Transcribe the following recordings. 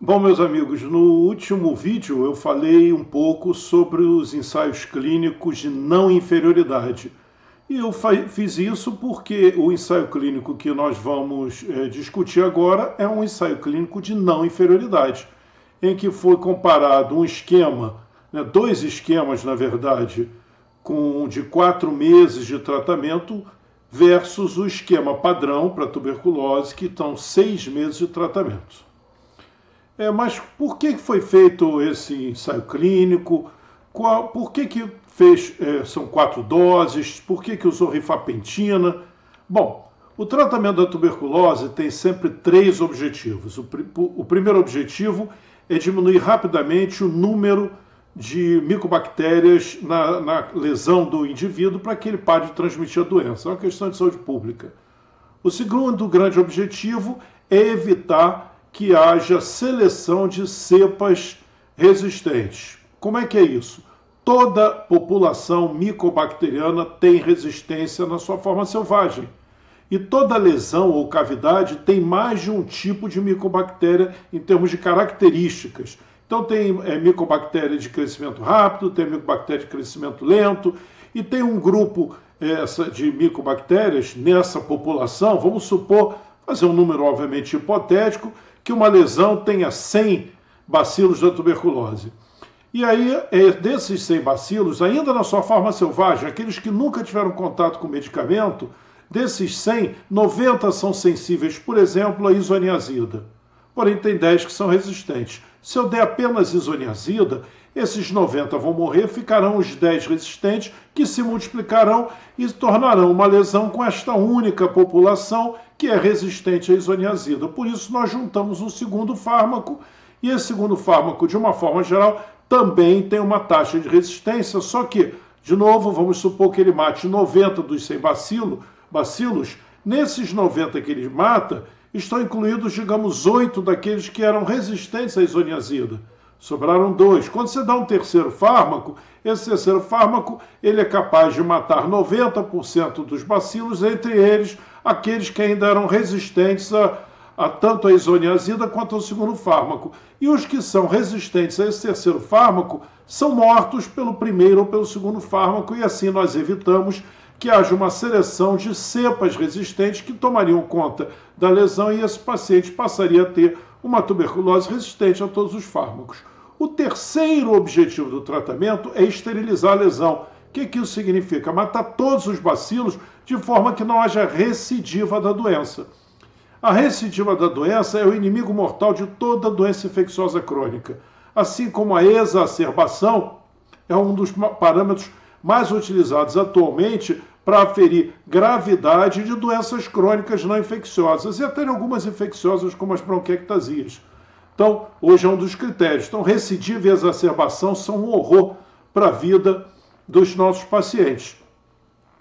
Bom, meus amigos, no último vídeo eu falei um pouco sobre os ensaios clínicos de não inferioridade. E eu fiz isso porque o ensaio clínico que nós vamos discutir agora é um ensaio clínico de não inferioridade, em que foi comparado um esquema, dois esquemas, na verdade, de 4 meses de tratamento versus o esquema padrão para tuberculose, que estão 6 meses de tratamento. Mas por que foi feito esse ensaio clínico? Por que são 4 doses? Por que usou rifampicina? Bom, o tratamento da tuberculose tem sempre 3 objetivos. O primeiro objetivo é diminuir rapidamente o número de micobactérias na lesão do indivíduo para que ele pare de transmitir a doença. É uma questão de saúde pública. O segundo grande objetivo é evitar que haja seleção de cepas resistentes. Como é que é isso? Toda população micobacteriana tem resistência na sua forma selvagem. E toda lesão ou cavidade tem mais de um tipo de micobactéria em termos de características. Então tem micobactéria de crescimento rápido, tem micobactéria de crescimento lento, e tem um grupo de micobactérias nessa população, vamos supor, fazer um número obviamente hipotético, que uma lesão tenha 100 bacilos da tuberculose. E aí, desses 100 bacilos, ainda na sua forma selvagem, aqueles que nunca tiveram contato com medicamento, desses 100, 90 são sensíveis, por exemplo, à isoniazida. Porém, tem 10 que são resistentes. Se eu der apenas isoniazida, esses 90 vão morrer, ficarão os 10 resistentes, que se multiplicarão e tornarão uma lesão com esta única população que é resistente à isoniazida. Por isso, nós juntamos um segundo fármaco, e esse segundo fármaco, de uma forma geral, também tem uma taxa de resistência, só que, de novo, vamos supor que ele mate 90 dos 100 bacilos, nesses 90 que ele mata, estão incluídos, digamos, 8 daqueles que eram resistentes à isoniazida. Sobraram 2. Quando você dá um terceiro fármaco, esse terceiro fármaco ele é capaz de matar 90% dos bacilos, entre eles aqueles que ainda eram resistentes a tanto a isoniazida quanto ao segundo fármaco. E os que são resistentes a esse terceiro fármaco são mortos pelo primeiro ou pelo segundo fármaco, e assim nós evitamos que haja uma seleção de cepas resistentes que tomariam conta da lesão e esse paciente passaria a ter uma tuberculose resistente a todos os fármacos. O terceiro objetivo do tratamento é esterilizar a lesão. O que isso significa? Matar todos os bacilos de forma que não haja recidiva da doença. A recidiva da doença é o inimigo mortal de toda doença infecciosa crônica. Assim como a exacerbação é um dos parâmetros mais utilizados atualmente para aferir gravidade de doenças crônicas não infecciosas e até algumas infecciosas como as bronquiectasias. Então, hoje é um dos critérios. Então, recidiva e exacerbação são um horror para a vida dos nossos pacientes.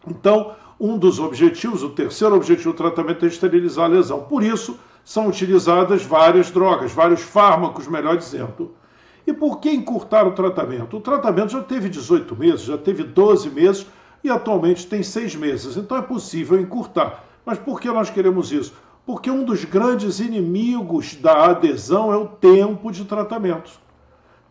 Então, um dos objetivos, o terceiro objetivo do tratamento é esterilizar a lesão. Por isso, são utilizadas várias drogas, vários fármacos, melhor dizendo. E por que encurtar o tratamento? O tratamento já teve 18 meses, já teve 12 meses e atualmente tem 6 meses. Então é possível encurtar. Mas por que nós queremos isso? Porque um dos grandes inimigos da adesão é o tempo de tratamento.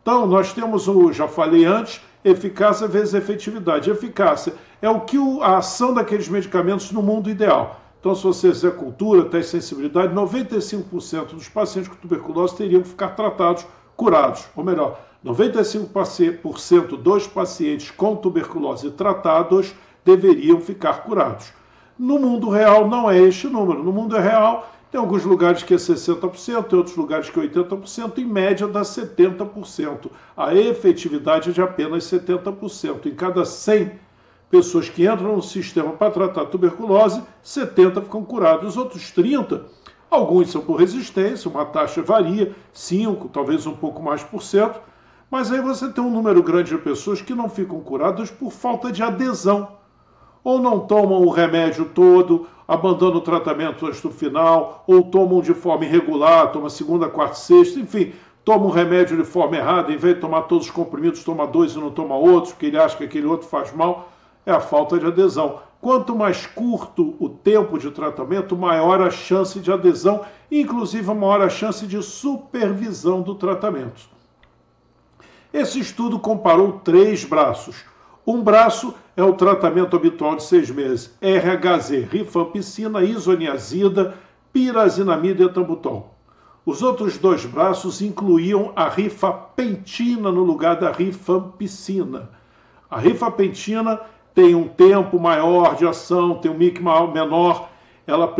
Então nós temos, já falei antes, eficácia vezes efetividade. Eficácia é a ação daqueles medicamentos no mundo ideal. Então, se você fizer cultura, teste de sensibilidade, 95% dos pacientes com tuberculose teriam que ficar tratados, curados. Ou melhor, 95% dos pacientes com tuberculose tratados deveriam ficar curados. No mundo real não é este número. No mundo real tem alguns lugares que é 60%, tem outros lugares que é 80%, em média dá 70%. A efetividade é de apenas 70%. Em cada 100 pessoas que entram no sistema para tratar tuberculose, 70 ficam curados. Os outros 30, alguns são por resistência, uma taxa varia, 5, talvez um pouco mais por cento, mas aí você tem um número grande de pessoas que não ficam curadas por falta de adesão. Ou não tomam o remédio todo, abandonam o tratamento antes do final, ou tomam de forma irregular, tomam segunda, quarta, sexta, enfim, tomam o remédio de forma errada, em vez de tomar todos os comprimidos, toma 2 e não toma outros, porque ele acha que aquele outro faz mal, é a falta de adesão. Quanto mais curto o tempo de tratamento, maior a chance de adesão, inclusive maior a chance de supervisão do tratamento. Esse estudo comparou 3 braços. Um braço é o tratamento habitual de 6 meses, RHZ, rifampicina, isoniazida, pirazinamida e etambutol. Os outros 2 braços incluíam a rifapentina no lugar da rifampicina. A rifapentina tem um tempo maior de ação, tem um MIC menor, ela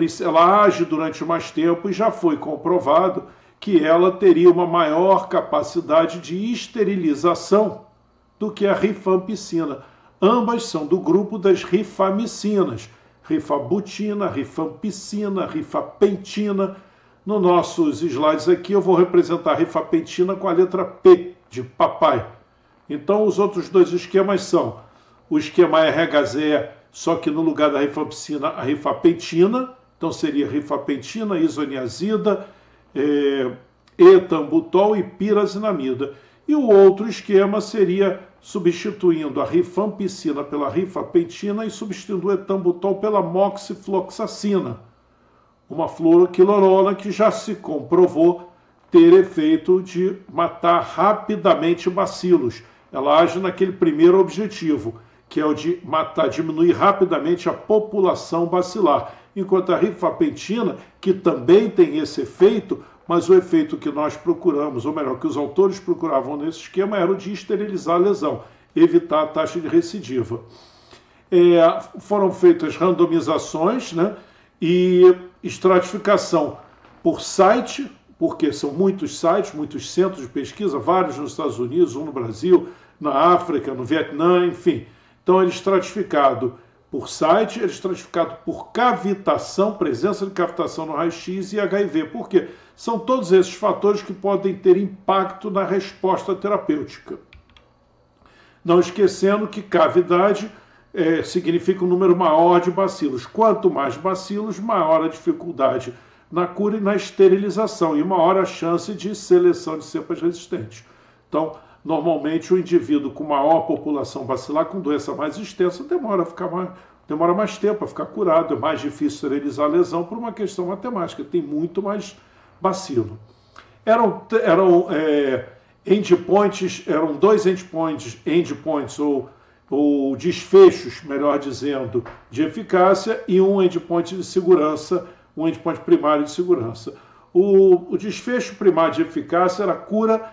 age durante mais tempo e já foi comprovado que ela teria uma maior capacidade de esterilização do que a rifampicina. Ambas são do grupo das rifamicinas, rifabutina, rifampicina, rifapentina. Nos nossos slides aqui eu vou representar a rifapentina com a letra P, de papai. Então os outros 2 esquemas são o esquema RHZ, só que no lugar da rifampicina, a rifapentina, então seria rifapentina, isoniazida, etambutol e pirazinamida. E o outro esquema seria substituindo a rifampicina pela rifapentina e substituindo o etambutol pela moxifloxacina, uma fluoroquinolona que já se comprovou ter efeito de matar rapidamente bacilos. Ela age naquele primeiro objetivo, que é o de matar, diminuir rapidamente a população bacilar, enquanto a rifapentina, que também tem esse efeito, mas o efeito que nós procuramos, ou melhor, que os autores procuravam nesse esquema, era o de esterilizar a lesão, evitar a taxa de recidiva. Foram feitas randomizações, né, e estratificação por site, porque são muitos sites, muitos centros de pesquisa, vários nos Estados Unidos, um no Brasil, na África, no Vietnã, enfim. Então ele é estratificado por site, ele é estratificado por cavitação, presença de cavitação no raio-x e HIV. Por quê? São todos esses fatores que podem ter impacto na resposta terapêutica. Não esquecendo que cavidade significa um número maior de bacilos. Quanto mais bacilos, maior a dificuldade na cura e na esterilização, e maior a chance de seleção de cepas resistentes. Então, normalmente o indivíduo com maior população bacilar, com doença mais extensa, demora mais tempo a ficar curado, é mais difícil esterilizar a lesão por uma questão matemática, tem muito mais bacilo. Eram endpoints, eram 2 endpoints ou desfechos, melhor dizendo, de eficácia e um endpoint de segurança, um endpoint primário de segurança. O desfecho primário de eficácia era a cura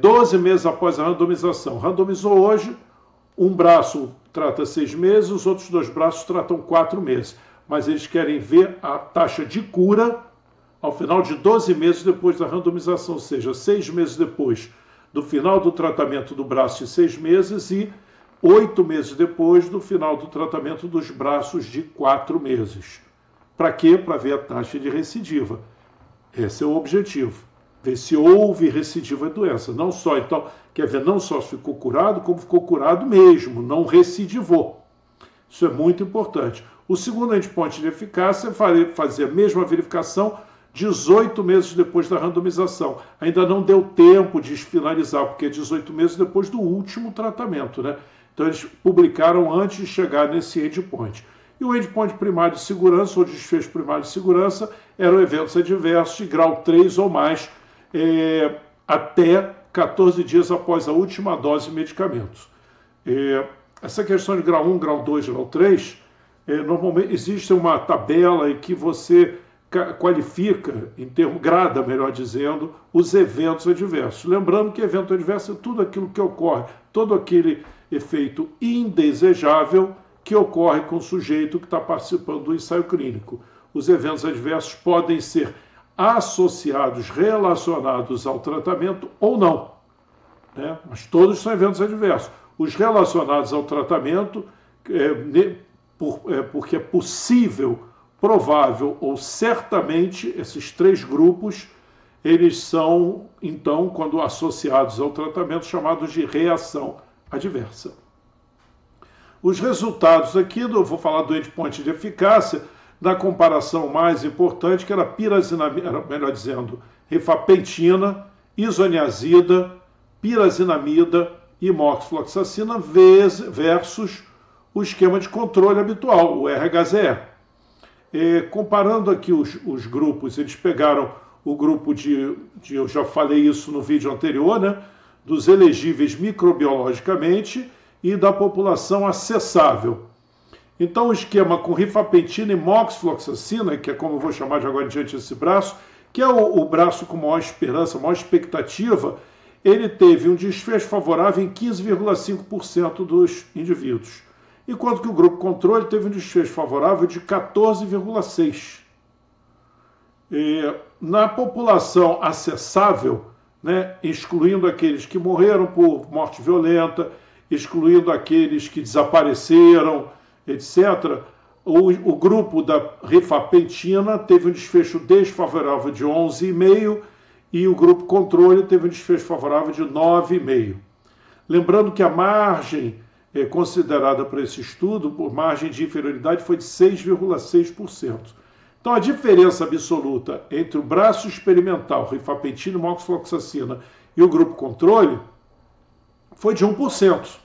12 meses após a randomização. Randomizou hoje, um braço trata 6 meses, os outros 2 braços tratam 4 meses. Mas eles querem ver a taxa de cura ao final de 12 meses depois da randomização, ou seja, 6 meses depois do final do tratamento do braço de 6 meses e 8 meses depois do final do tratamento dos braços de 4 meses. Para quê? Para ver a taxa de recidiva. Esse é o objetivo. Ver se houve recidiva de doença. Não só, então, quer ver, não só ficou curado, como ficou curado mesmo, não recidivou. Isso é muito importante. O segundo endpoint de eficácia é fazer a mesma verificação 18 meses depois da randomização. Ainda não deu tempo de finalizar, porque é 18 meses depois do último tratamento, né? Então eles publicaram antes de chegar nesse endpoint. E o endpoint primário de segurança, ou desfecho primário de segurança, eram eventos adversos de grau 3 ou mais, até 14 dias após a última dose de medicamentos. Essa questão de grau 1, grau 2, grau 3, normalmente existe uma tabela em que você qualifica, grada, melhor dizendo, os eventos adversos. Lembrando que evento adverso é tudo aquilo que ocorre, todo aquele efeito indesejável que ocorre com o sujeito que está participando do ensaio clínico. Os eventos adversos podem ser associados, relacionados ao tratamento ou não, né? Mas todos são eventos adversos. Os relacionados ao tratamento, porque é possível, provável ou certamente, esses 3 grupos, eles são, então, quando associados ao tratamento, chamados de reação adversa. Os resultados aqui, eu vou falar do endpoint de eficácia, na comparação mais importante, que era pirazinamida, melhor dizendo, rifapentina, isoniazida, pirazinamida e moxifloxacina versus o esquema de controle habitual, o RHZE. Comparando aqui os grupos, eles pegaram o grupo eu já falei isso no vídeo anterior, né, dos elegíveis microbiologicamente e da população acessável. Então o esquema com rifampicina e moxifloxacina, que é como eu vou chamar de agora em diante esse braço, que é o braço com maior esperança, maior expectativa, ele teve um desfecho favorável em 15,5% dos indivíduos, enquanto que o grupo controle teve um desfecho favorável de 14,6%. Na população acessável, né, excluindo aqueles que morreram por morte violenta, excluindo aqueles que desapareceram, etc., o grupo da rifampicina teve um desfecho desfavorável de 11,5% e o grupo controle teve um desfecho favorável de 9,5%. Lembrando que a margem considerada para esse estudo, por margem de inferioridade, foi de 6,6%. Então a diferença absoluta entre o braço experimental, rifampicina e moxifloxacina, e o grupo controle foi de 1%,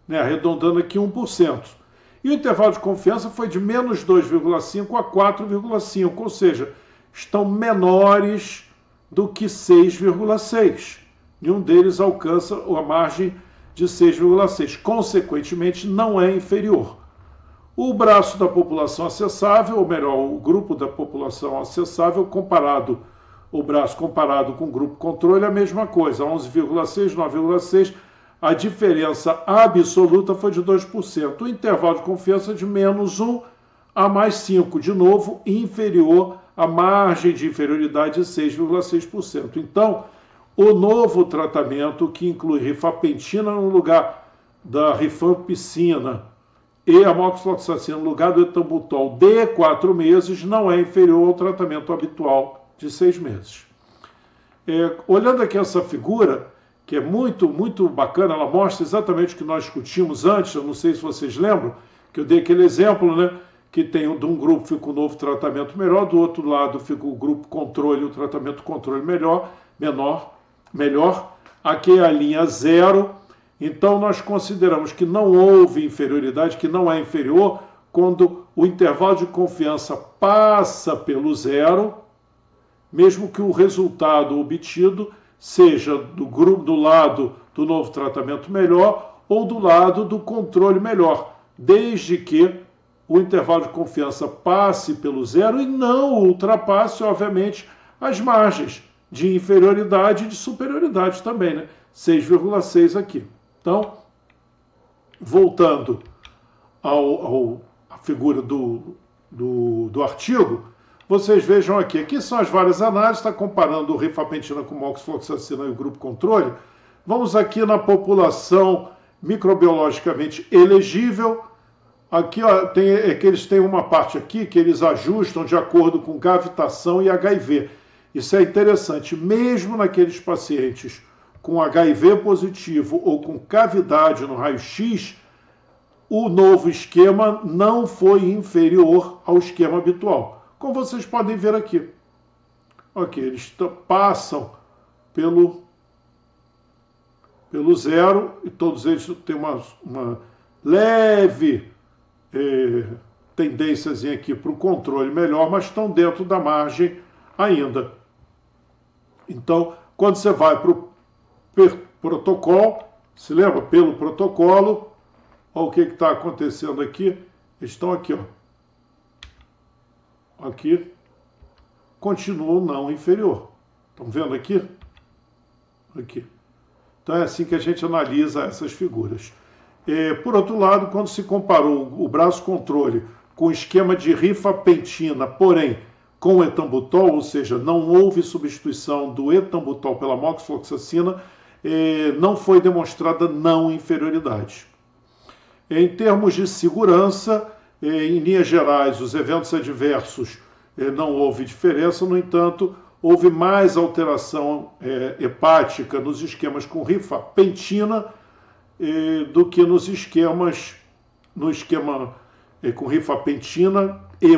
né, arredondando aqui 1%. E o intervalo de confiança foi de menos 2,5% a 4,5%, ou seja, estão menores do que 6,6%. Nenhum deles alcança a margem de 6,6%. Consequentemente, não é inferior. O braço da população acessável, ou melhor, o grupo da população acessável, o braço comparado com o grupo controle, é a mesma coisa, 11,6%, 9,6%. A diferença absoluta foi de 2%. O intervalo de confiança de menos 1 a mais 5, de novo, inferior à margem de inferioridade de 6,6%. Então, o novo tratamento, que inclui rifampicina no lugar da rifampicina e a moxifloxacina no lugar do etambutol de 4 meses, não é inferior ao tratamento habitual de 6 meses. Olhando aqui essa figura, que é muito, muito bacana, ela mostra exatamente o que nós discutimos antes, eu não sei se vocês lembram, que eu dei aquele exemplo, né, que tem de um grupo fica o novo tratamento melhor, do outro lado fica o grupo controle, o tratamento controle melhor. Aqui é a linha 0, então nós consideramos que não houve inferioridade, que não é inferior, quando o intervalo de confiança passa pelo 0, mesmo que o resultado obtido seja do lado do novo tratamento melhor ou do lado do controle melhor, desde que o intervalo de confiança passe pelo 0 e não ultrapasse, obviamente, as margens de inferioridade e de superioridade também, né? 6,6 aqui. Então, voltando à figura do artigo, vocês vejam aqui, aqui são as várias análises, está comparando o rifampicina com moxifloxacina e o grupo controle. Vamos aqui na população microbiologicamente elegível. Aqui ó, que eles têm uma parte aqui que eles ajustam de acordo com gravitação e HIV. Isso é interessante, mesmo naqueles pacientes com HIV positivo ou com cavidade no raio-x, o novo esquema não foi inferior ao esquema habitual. Como vocês podem ver aqui. Ok, eles passam pelo 0 e todos eles têm uma leve tendênciazinha aqui para o controle melhor, mas estão dentro da margem ainda. Então, quando você vai para o protocolo, se lembra? Pelo protocolo, olha o que está acontecendo aqui. Eles estão aqui, ó. Aqui, continuam não inferior. Estão vendo aqui? Aqui. Então é assim que a gente analisa essas figuras. Por outro lado, quando se comparou o braço controle com o esquema de rifampicina, porém com o etambutol, ou seja, não houve substituição do etambutol pela moxifloxacina, não foi demonstrada não inferioridade. Em termos de segurança, em linhas gerais, os eventos adversos não houve diferença, no entanto, houve mais alteração hepática nos esquemas com rifampicina do que no esquema com rifampicina e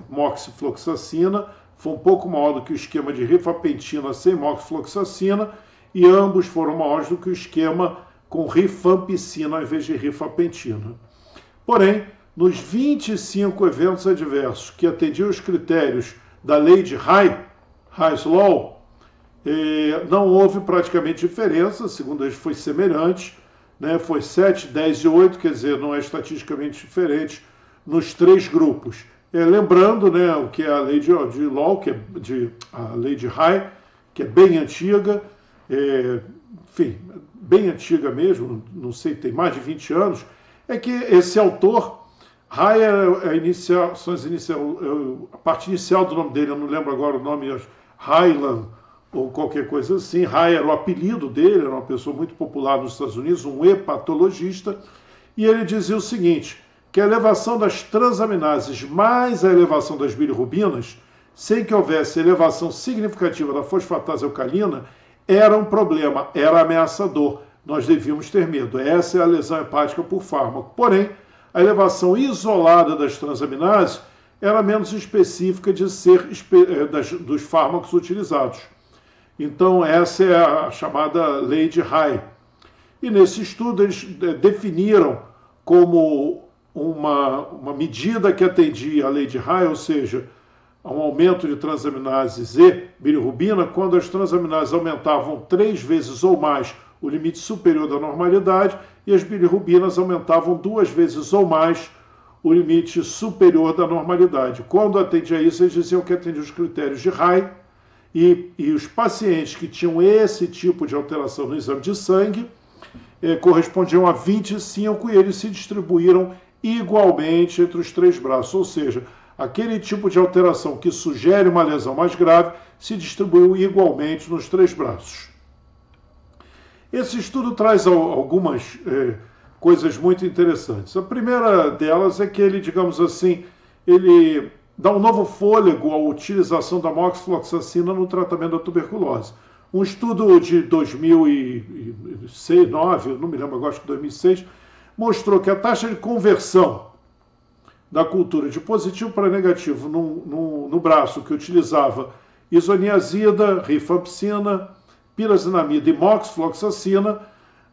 moxifloxacina. Foi um pouco maior do que o esquema de rifampicina sem moxifloxacina e ambos foram maiores do que o esquema com rifampicina ao invés de rifampicina. Porém, nos 25 eventos adversos que atendiam os critérios da lei de Hy's Law, não houve praticamente diferença, segundo eles foi semelhante, né? Foi 7, 10 e 8, quer dizer, não é estatisticamente diferente nos três grupos. Lembrando, né, o que é a lei de Law, a lei de High, que é bem antiga, enfim, bem antiga mesmo, não sei, tem mais de 20 anos, é que esse autor, High a parte inicial do nome dele, eu não lembro agora o nome, Highland, ou qualquer coisa assim. High era o apelido dele, era uma pessoa muito popular nos Estados Unidos, um hepatologista, e ele dizia o seguinte, que a elevação das transaminases mais a elevação das bilirrubinas, sem que houvesse elevação significativa da fosfatase alcalina, era um problema, era ameaçador. Nós devíamos ter medo. Essa é a lesão hepática por fármaco. Porém, a elevação isolada das transaminases era menos específica de ser dos fármacos utilizados. Então, essa é a chamada lei de High. E nesse estudo, eles definiram como uma medida que atendia a lei de High, ou seja, a um aumento de transaminases e bilirrubina, quando as transaminases aumentavam 3 vezes ou mais o limite superior da normalidade e as bilirrubinas aumentavam 2 vezes ou mais o limite superior da normalidade. Quando atendia isso, eles diziam que atendia os critérios de High e os pacientes que tinham esse tipo de alteração no exame de sangue correspondiam a 25 e eles se distribuíram igualmente entre os 3 braços, ou seja, aquele tipo de alteração que sugere uma lesão mais grave se distribuiu igualmente nos 3 braços. Esse estudo traz algumas coisas muito interessantes. A primeira delas é que ele, digamos assim, ele dá um novo fôlego à utilização da moxifloxacina no tratamento da tuberculose. Um estudo de 2006, 2009, não me lembro agora, acho que 2006, mostrou que a taxa de conversão da cultura de positivo para negativo no braço que utilizava isoniazida, rifampicina, pirazinamida e moxifloxacina,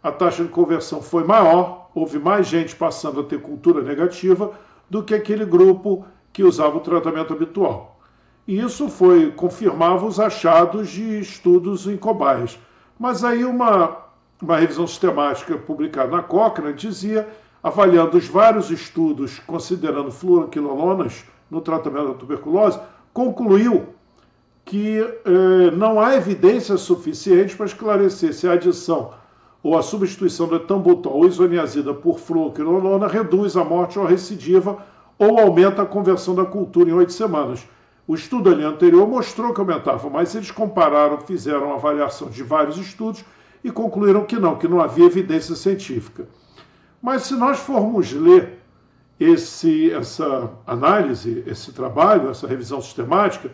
a taxa de conversão foi maior, houve mais gente passando a ter cultura negativa do que aquele grupo que usava o tratamento habitual. E isso confirmava os achados de estudos em cobaias. Mas aí uma revisão sistemática publicada na Cochrane dizia, avaliando os vários estudos considerando fluoroquinolonas no tratamento da tuberculose, concluiu que não há evidência suficiente para esclarecer se a adição ou a substituição do etambutol ou isoniazida por fluoroquinolona reduz a morte ou a recidiva ou aumenta a conversão da cultura em 8 semanas. O estudo ali anterior mostrou que aumentava, mas eles fizeram uma avaliação de vários estudos e concluíram que não havia evidência científica. Mas se nós formos ler essa análise, esse trabalho, essa revisão sistemática,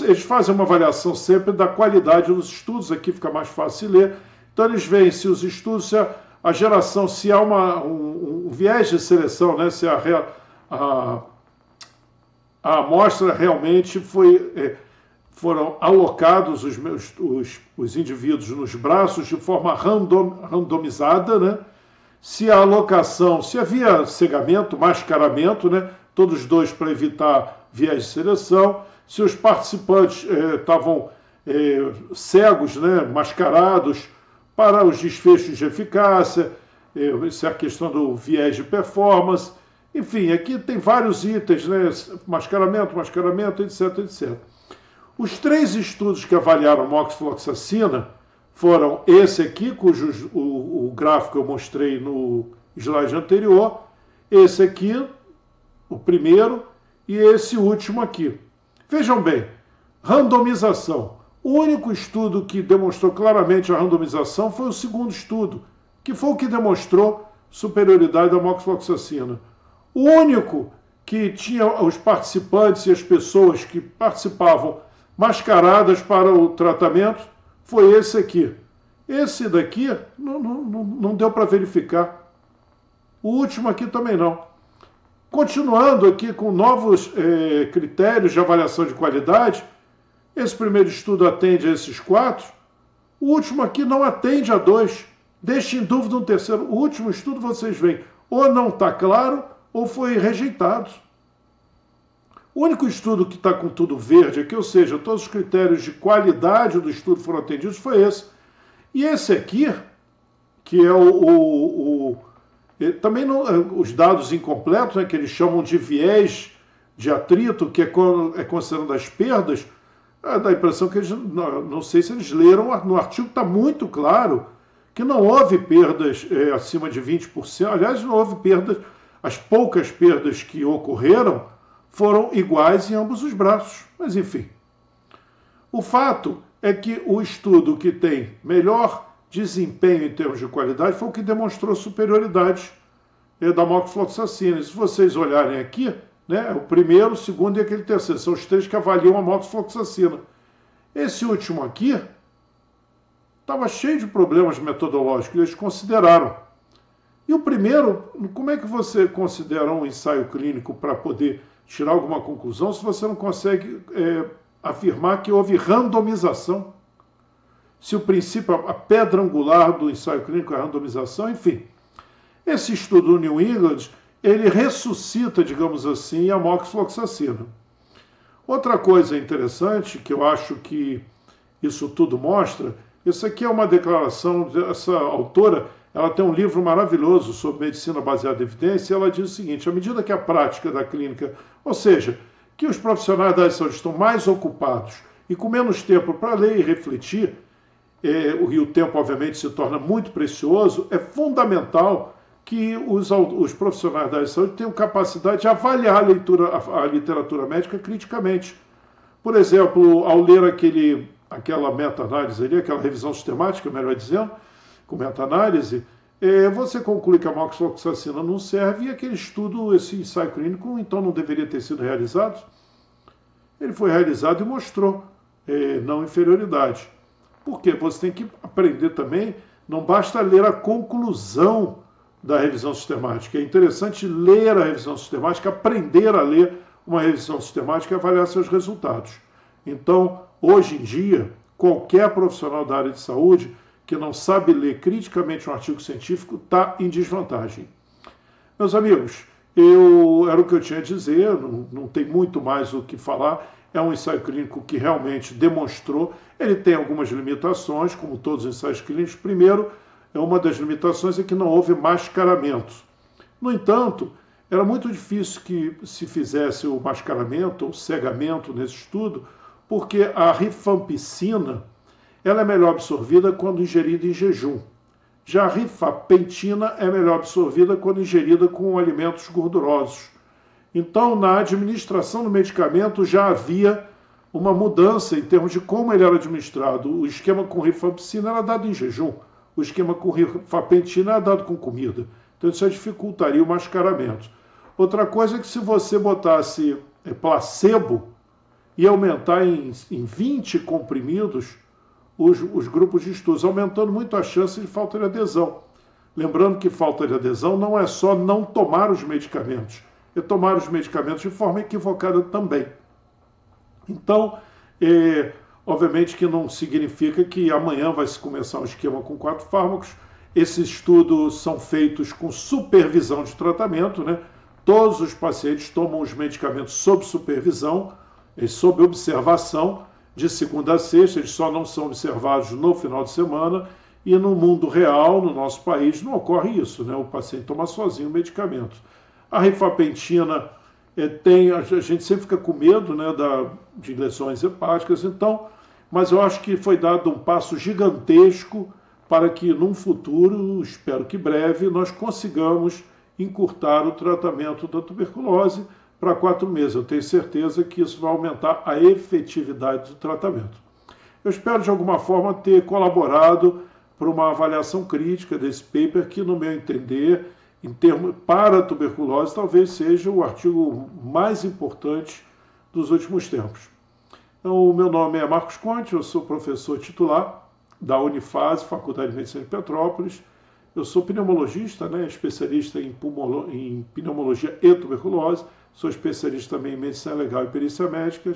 eles fazem uma avaliação sempre da qualidade dos estudos, aqui fica mais fácil de ler. Então eles veem se os estudos, se a geração, se há um viés de seleção, né, se a amostra realmente foram alocados os indivíduos nos braços de forma randomizada, né? Se a alocação, se havia cegamento, mascaramento, né? Todos dois para evitar viés de seleção, se os participantes estavam cegos, né? Mascarados para os desfechos de eficácia, isso é a questão do viés de performance. Enfim, aqui tem vários itens, né? Mascaramento, etc, etc. Os 3 estudos que avaliaram a moxifloxacina foram esse aqui, cujo o gráfico eu mostrei no slide anterior, esse aqui, o primeiro, e esse último aqui. Vejam bem, randomização. O único estudo que demonstrou claramente a randomização foi o segundo estudo, que foi o que demonstrou superioridade da moxifloxacina. O único que tinha os participantes e as pessoas que participavam mascaradas para o tratamento foi esse aqui. Esse daqui não deu para verificar. O último aqui também não. Continuando aqui com novos critérios de avaliação de qualidade, esse primeiro estudo atende a esses 4, o último aqui não atende a 2. Deixe em dúvida um terceiro. O último estudo vocês veem, ou não está claro, ou foi rejeitado. O único estudo que está com tudo verde aqui, ou seja, todos os critérios de qualidade do estudo foram atendidos, foi esse. E esse aqui, que é também não, os dados incompletos, né, que eles chamam de viés de atrito, que é considerando as perdas, dá a impressão que eles, não sei se eles leram, no artigo está muito claro que não houve perdas acima de 20%, aliás, não houve perdas, as poucas perdas que ocorreram foram iguais em ambos os braços. Mas, enfim, o fato é que o estudo que tem melhor desempenho em termos de qualidade foi o que demonstrou superioridade da moxifloxacina. Se vocês olharem aqui, né, o primeiro, o segundo e aquele terceiro, são os três que avaliam a moxifloxacina. Esse último aqui estava cheio de problemas metodológicos, eles consideraram. E o primeiro, como é que você considera um ensaio clínico para poder tirar alguma conclusão se você não consegue afirmar que houve randomização? Se o princípio, a pedra angular do ensaio clínico é a randomização, enfim. Esse estudo do New England, ele ressuscita, digamos assim, a moxifloxacina. Outra coisa interessante, que eu acho que isso tudo mostra, isso aqui é uma declaração dessa autora, ela tem um livro maravilhoso sobre medicina baseada em evidência, e ela diz o seguinte: à medida que a prática da clínica, ou seja, que os profissionais da saúde estão mais ocupados e com menos tempo para ler e refletir, e o tempo obviamente se torna muito precioso, é fundamental que os profissionais da saúde tenham capacidade de avaliar a literatura médica criticamente. Por exemplo, ao ler aquela meta-análise ali, aquela revisão sistemática, melhor dizendo, com meta-análise, você conclui que a moxifloxacina não serve e aquele estudo, esse ensaio clínico, então não deveria ter sido realizado. Ele foi realizado e mostrou não inferioridade. Porque você tem que aprender também, não basta ler a conclusão da revisão sistemática. É interessante ler a revisão sistemática, aprender a ler uma revisão sistemática e avaliar seus resultados. Então, hoje em dia, qualquer profissional da área de saúde que não sabe ler criticamente um artigo científico está em desvantagem. Meus amigos, era o que eu tinha a dizer, não tem muito mais o que falar. É um ensaio clínico que realmente demonstrou, ele tem algumas limitações, como todos os ensaios clínicos. Primeiro, uma das limitações é que não houve mascaramento. No entanto, era muito difícil que se fizesse o mascaramento ou cegamento nesse estudo, porque a rifampicina ela é melhor absorvida quando ingerida em jejum. Já a rifapentina é melhor absorvida quando ingerida com alimentos gordurosos. Então, na administração do medicamento já havia uma mudança em termos de como ele era administrado. O esquema com rifampicina era dado em jejum. O esquema com rifapentina era dado com comida. Então, isso dificultaria o mascaramento. Outra coisa é que se você botasse placebo, ia aumentar em 20 comprimidos os grupos de estudos, aumentando muito a chance de falta de adesão. Lembrando que falta de adesão não é só não tomar os medicamentos, é tomar os medicamentos de forma equivocada também. Então, obviamente que não significa que amanhã vai se começar um esquema com 4 fármacos. Esses estudos são feitos com supervisão de tratamento, né? Todos os pacientes tomam os medicamentos sob supervisão, sob observação, de segunda a sexta, eles só não são observados no final de semana, e no mundo real, no nosso país, não ocorre isso, né? O paciente toma sozinho o medicamento. A rifapentina a gente sempre fica com medo, né, de lesões hepáticas, então, mas eu acho que foi dado um passo gigantesco para que num futuro, espero que breve, nós consigamos encurtar o tratamento da tuberculose para 4 meses. Eu tenho certeza que isso vai aumentar a efetividade do tratamento. Eu espero, de alguma forma, ter colaborado para uma avaliação crítica desse paper, que, no meu entender, para a tuberculose, talvez seja o artigo mais importante dos últimos tempos. Então, o meu nome é Marcos Conte, eu sou professor titular da Unifase, Faculdade de Medicina de Petrópolis. Eu sou pneumologista, né, especialista em pneumologia e tuberculose. Sou especialista também em medicina legal e perícia médica,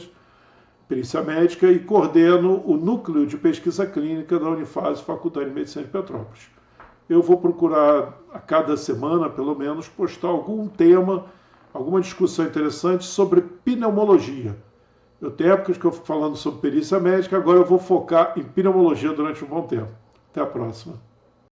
e coordeno o núcleo de pesquisa clínica da Unifase, Faculdade de Medicina de Petrópolis. eu vou procurar a cada semana, pelo menos, postar algum tema, alguma discussão interessante sobre pneumologia. Eu tenho épocas que eu fico falando sobre perícia médica, agora eu vou focar em pneumologia durante um bom tempo. Até a próxima.